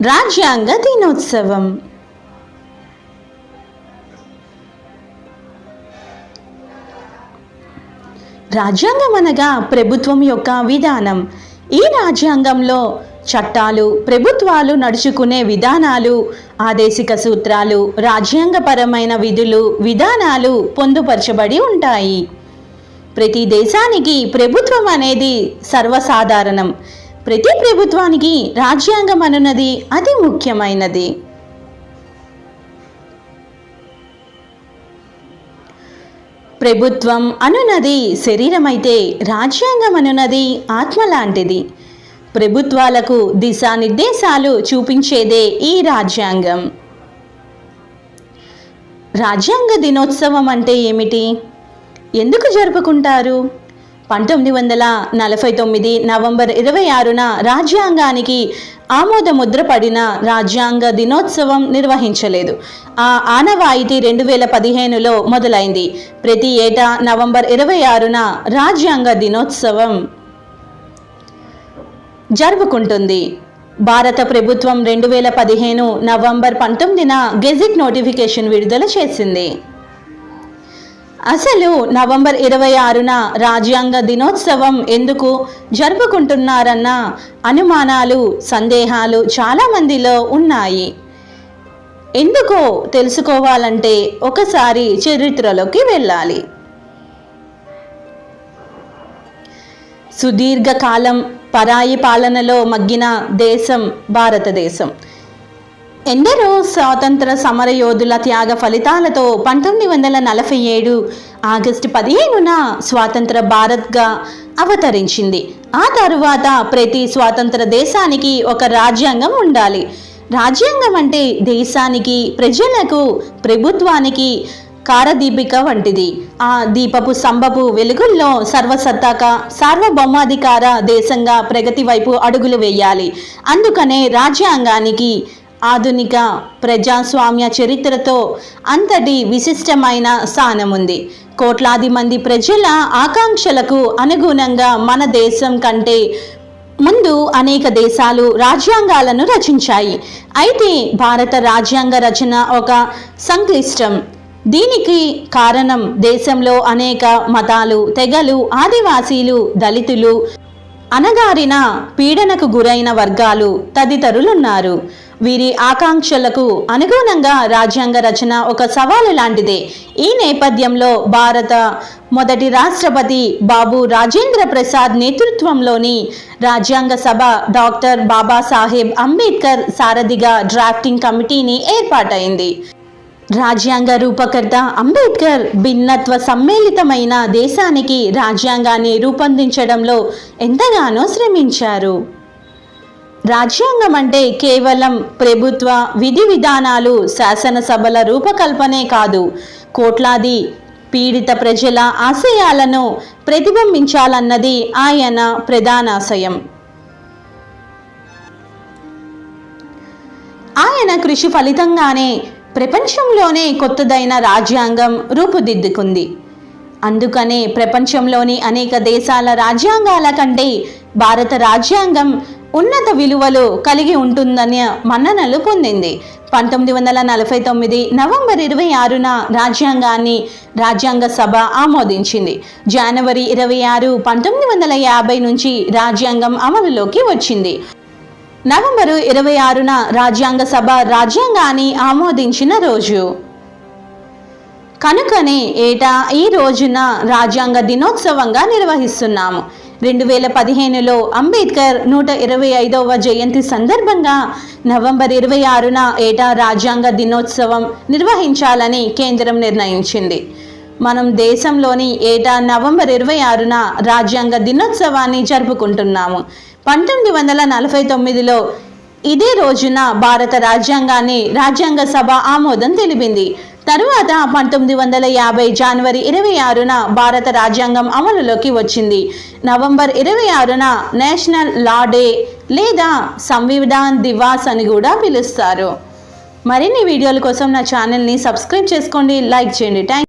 రాజ్యాంగ దినోత్సవం. రాజ్యాంగం అనగా ప్రభుత్వం యొక్క విధానం. ఈ రాజ్యాంగంలో చట్టాలు, ప్రభుత్వాలు నడుచుకునే విధానాలు, ఆదేశిక సూత్రాలు, రాజ్యాంగపరమైన విధులు, విధానాలు పొందుపరచబడి ఉంటాయి. ప్రతి దేశానికి ప్రభుత్వం అనేది సర్వసాధారణం. ప్రతి ప్రభుత్వానికి రాజ్యాంగం అనున్నది అతి ముఖ్యమైనది. ప్రభుత్వం అనున్నది శరీరమైతే రాజ్యాంగం అనున్నది ఆత్మ లాంటిది. ప్రభుత్వాలకు దిశానిర్దేశాలు చూపించేదే ఈ రాజ్యాంగం. రాజ్యాంగ దినోత్సవం అంటే ఏమిటి? ఎందుకు జరుపుకుంటారు? 1949 నవంబర్ 26న రాజ్యాంగానికి ఆమోద ముద్ర పడిన రాజ్యాంగ దినోత్సవం నిర్వహించలేదు. ఆ ఆనవాయితీ 2015లో మొదలైంది. ప్రతి ఏటా నవంబర్ 26న రాజ్యాంగ దినోత్సవం జరుపుకుంటుంది. భారత ప్రభుత్వం 2015 నవంబర్ 19న గెజిట్ నోటిఫికేషన్ విడుదల చేసింది. అసలు నవంబర్ 26న రాజ్యాంగ దినోత్సవం ఎందుకు జరుపుకుంటున్నారన్న అనుమానాలు, సందేహాలు చాలా మందిలో ఉన్నాయి. ఎందుకో తెలుసుకోవాలంటే ఒకసారి చరిత్రలోకి వెళ్ళాలి. సుదీర్ఘకాలం పరాయి పాలనలో మగ్గిన దేశం భారతదేశం. ఎందరో స్వాతంత్ర సమరయోధుల త్యాగ ఫలితాలతో 1947 ఆగస్టు 15న స్వాతంత్ర భారత్గా అవతరించింది. ఆ తరువాత ప్రతి స్వాతంత్ర దేశానికి ఒక రాజ్యాంగం ఉండాలి. రాజ్యాంగం అంటే దేశానికి, ప్రజలకు, ప్రభుత్వానికి కారదీపిక వంటిది. ఆ దీపపు స్తంభపు వెలుగుల్లో సర్వసత్తాక సార్వభౌమాధికార దేశంగా ప్రగతి వైపు అడుగులు వేయాలి. అందుకనే రాజ్యాంగానికి ఆధునిక ప్రజాస్వామ్య చరిత్రతో అంతటి విశిష్టమైన స్థానముంది. కోట్లాది మంది ప్రజల ఆకాంక్షలకు అనుగుణంగా మన దేశం కంటే ముందు అనేక దేశాలు రాజ్యాంగాలను రచించాయి. అయితే భారత రాజ్యాంగ రచన ఒక సంక్లిష్టం. దీనికి కారణం దేశంలో అనేక మతాలు, తెగలు, ఆదివాసీలు, దళితులు, అణగారిన, పీడనకు గురైన వర్గాలు తదితరులున్నారు. వీరి ఆకాంక్షలకు అనుగుణంగా రాజ్యాంగ రచన ఒక సవాలు లాంటిదే. ఈ నేపథ్యంలో భారత మొదటి రాష్ట్రపతి బాబు రాజేంద్ర ప్రసాద్ నేతృత్వంలోని రాజ్యాంగ సభ డాక్టర్ బాబాసాహెబ్ అంబేద్కర్ సారథిగా డ్రాఫ్టింగ్ కమిటీని ఏర్పాటైంది. రాజ్యాంగ రూపకర్త అంబేద్కర్ భిన్నత్వ సమ్మేళితమైన దేశానికి రాజ్యాంగాన్ని రూపొందించడంలో ఎంతగానో శ్రమించారు. రాజ్యాంగం అంటే కేవలం ప్రభుత్వ విధి విధానాలు, శాసనసభల రూపకల్పనే కాదు, కోట్లాది పీడిత ప్రజల ఆశయాలను ప్రతిబింబించాలన్నది ఆయన ప్రధానాశయం. ఆయన కృషి ఫలితంగానే ప్రపంచంలోనే కొత్తదైన రాజ్యాంగం రూపుదిద్దుకుంది. అందుకనే ప్రపంచంలోని అనేక దేశాల రాజ్యాంగాల కంటే భారత రాజ్యాంగం ఉన్నత విలువలు కలిగి ఉంటుందని మన్ననలు పొందింది. 1949 నవంబర్ 26న రాజ్యాంగాన్ని రాజ్యాంగ సభ ఆమోదించింది. జనవరి 26, 1950 నుంచి రాజ్యాంగం అమలులోకి వచ్చింది. నవంబరు 26న రాజ్యాంగ సభ రాజ్యాంగాన్ని ఆమోదించిన రోజు. కనుకనే ఏటా ఈ రోజున రాజ్యాంగ దినోత్సవంగా నిర్వహిస్తున్నాము. 2015లో అంబేద్కర్ 125వ జయంతి సందర్భంగా నవంబర్ 26న ఏటా రాజ్యాంగ దినోత్సవం నిర్వహించాలని కేంద్రం నిర్ణయించింది. మనం దేశంలోని ఏటా నవంబర్ 26న రాజ్యాంగ దినోత్సవాన్ని జరుపుకుంటున్నాము. 1949లో ఇదే రోజున భారత రాజ్యాంగాన్ని రాజ్యాంగ సభ ఆమోదం తెలిపింది. తరువాత 1950 జనవరి 26న భారత రాజ్యాంగం అమలులోకి వచ్చింది. నవంబర్ 26న నేషనల్ లా డే లేదా సంవిధాన్ దివాస్ అని కూడా పిలుస్తారు. మరిన్ని వీడియోల కోసం నా ఛానల్ని సబ్స్క్రైబ్ చేసుకోండి, లైక్ చేయండి.